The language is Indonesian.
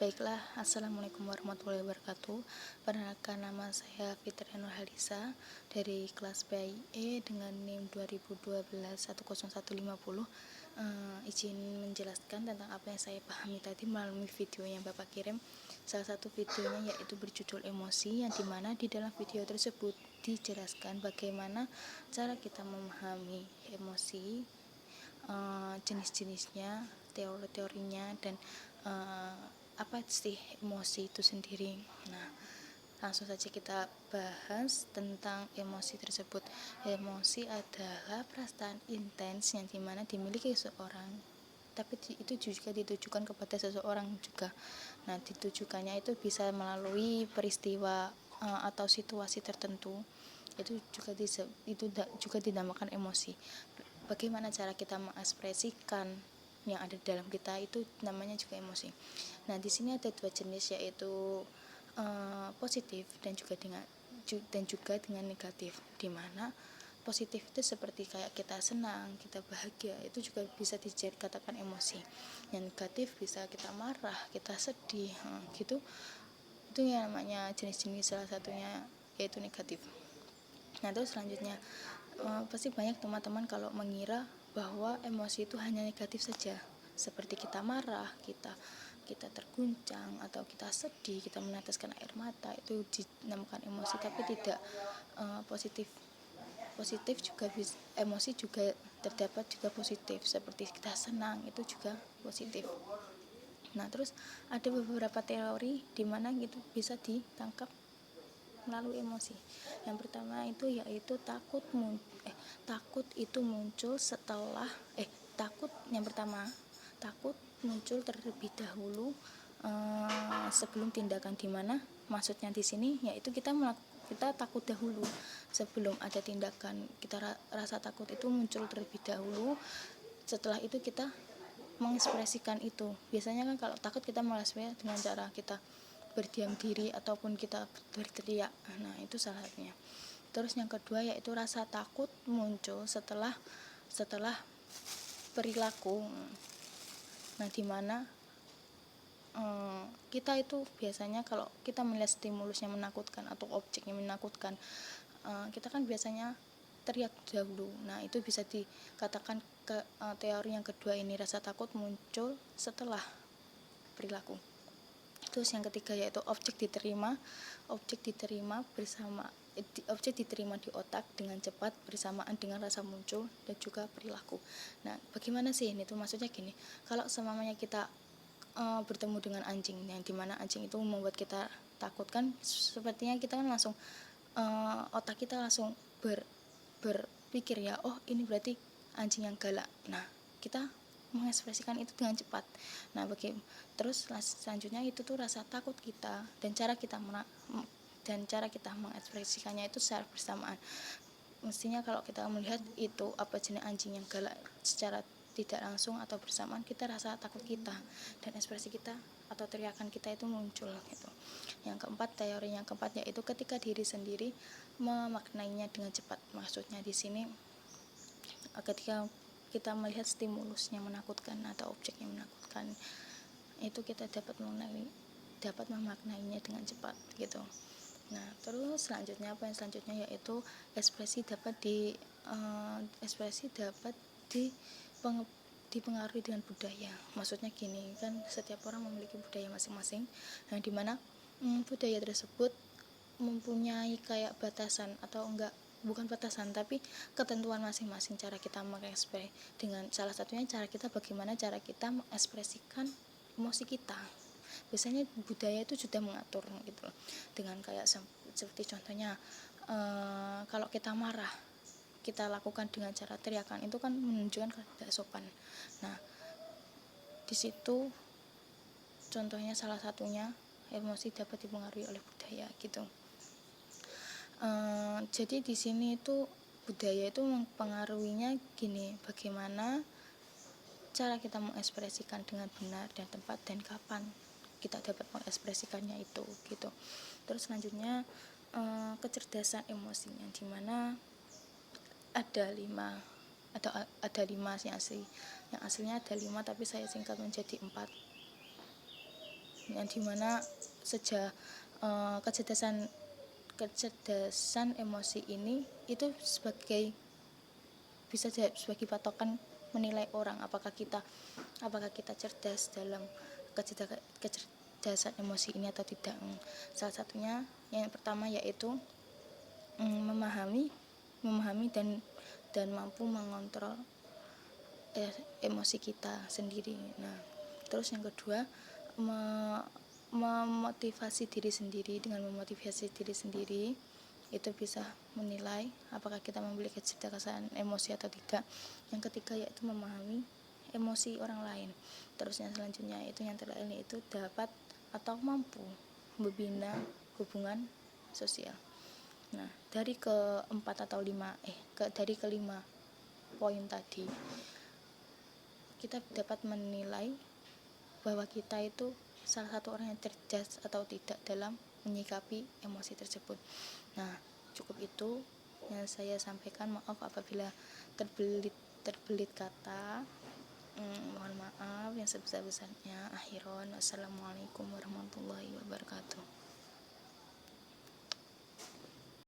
Baiklah, Assalamualaikum warahmatullahi wabarakatuh. Perkenalkan, nama saya Fitri Nurhalisa dari kelas PAIE dengan NIM 2012-10150. Izin menjelaskan tentang apa yang saya pahami tadi melalui video yang Bapak kirim. Salah satu videonya yaitu berjudul emosi, yang dimana di dalam video tersebut dijelaskan bagaimana cara kita memahami emosi, jenis-jenisnya, teori-teorinya, dan apa sih emosi itu sendiri. Nah, langsung saja kita bahas tentang emosi tersebut. Emosi adalah perasaan intens yang dimana dimiliki seseorang, tapi itu juga ditujukan kepada seseorang juga. Nah, ditujukannya itu bisa melalui peristiwa atau situasi tertentu. Itu juga dinamakan emosi. Bagaimana cara kita mengekspresikan yang ada dalam kita, itu namanya juga emosi. Nah, di sini ada dua jenis, yaitu positif dan juga dengan negatif. Dimana positif itu seperti kayak kita senang, kita bahagia, itu juga bisa dikatakan emosi. Yang negatif bisa kita marah, kita sedih, gitu. Itu yang namanya jenis-jenis, salah satunya yaitu negatif. Nah, terus selanjutnya pasti banyak teman-teman kalau mengira bahwa emosi itu hanya negatif saja, seperti kita marah, kita terguncang, atau kita sedih, kita meneteskan air mata, itu dinamakan emosi. Tapi tidak. Positif juga emosi juga terdapat juga positif, seperti kita senang, itu juga positif. Nah, terus ada beberapa teori di mana itu bisa ditangkap melalui emosi. Yang pertama itu yaitu takut itu muncul setelah takut muncul terlebih dahulu sebelum tindakan. Dimana maksudnya di sini yaitu kita takut dahulu sebelum ada tindakan. Kita rasa takut itu muncul terlebih dahulu, setelah itu kita mengekspresikan itu. Biasanya kan kalau takut kita mengekspresikan dengan cara kita berdiam diri ataupun kita berteriak. Nah, itu salah satunya. Terus yang kedua yaitu rasa takut muncul setelah perilaku. Nah, dimana kita itu biasanya kalau kita melihat stimulus yang menakutkan atau objek yang menakutkan, kita kan biasanya teriak dahulu. Nah, itu bisa dikatakan teori yang kedua ini, rasa takut muncul setelah perilaku. Terus yang ketiga yaitu objek diterima di otak dengan cepat bersamaan dengan rasa muncul dan juga perilaku. Nah, bagaimana sih ini tuh? Maksudnya gini, kalau semuanya kita bertemu dengan anjing, yang dimana anjing itu membuat kita takut kan, sepertinya kita kan langsung otak kita langsung berpikir ya, oh ini berarti anjing yang galak. Nah, kita mengekspresikan itu dengan cepat. Nah, terus selanjutnya itu tuh rasa takut kita dan cara kita mengekspresikannya itu secara bersamaan. Mestinya kalau kita melihat itu apa jenis anjing yang galak, secara tidak langsung atau bersamaan kita rasa takut kita dan ekspresi kita atau teriakan kita itu muncul gitu. Teori yang keempat yaitu ketika diri sendiri memaknainya dengan cepat. Maksudnya di sini ketika kita melihat stimulus yang menakutkan atau objek yang menakutkan, itu kita dapat memaknainya dengan cepat gitu. Nah, terus selanjutnya yaitu ekspresi dapat dipengaruhi dengan budaya. Maksudnya gini, kan setiap orang memiliki budaya masing-masing, yang dimana budaya tersebut mempunyai kayak batasan, atau bukan batasan tapi ketentuan masing-masing cara kita mengekspresi. Dengan salah satunya bagaimana cara kita mengekspresikan emosi kita. Biasanya budaya itu sudah mengatur gitu loh. Dengan kayak seperti contohnya kalau kita marah, kita lakukan dengan cara teriakan, itu kan menunjukkan tidak sopan. Nah, di situ contohnya salah satunya emosi dapat dipengaruhi oleh budaya gitu. Jadi di sini itu budaya itu mempengaruhinya gini, bagaimana cara kita mengekspresikan dengan benar dan tempat dan kapan kita dapat mengekspresikannya itu gitu. Terus selanjutnya kecerdasan emosinya, dimana ada 5 yang aslinya ada 5 tapi saya singkat menjadi 4. yang dimana kecerdasan kecerdasan emosi ini itu bisa sebagai patokan menilai orang apakah kita cerdas dalam kecerdasan emosi ini atau tidak. Salah satunya yang pertama yaitu memahami dan mampu mengontrol emosi kita sendiri. Nah, terus yang kedua, memotivasi diri sendiri. Dengan memotivasi diri sendiri itu bisa menilai apakah kita memiliki kecerdasan emosi atau tidak. Yang ketiga yaitu memahami emosi orang lain. Terus yang selanjutnya itu yang terakhir yaitu dapat atau mampu membina hubungan sosial. Nah, dari dari kelima poin tadi kita dapat menilai bahwa kita itu salah satu orang yang cerdas atau tidak dalam menyikapi emosi tersebut. Nah, cukup itu yang saya sampaikan. Maaf apabila terbelit kata. Mohon maaf yang sebesar-besarnya. Akhiron, wassalamualaikum warahmatullahi wabarakatuh.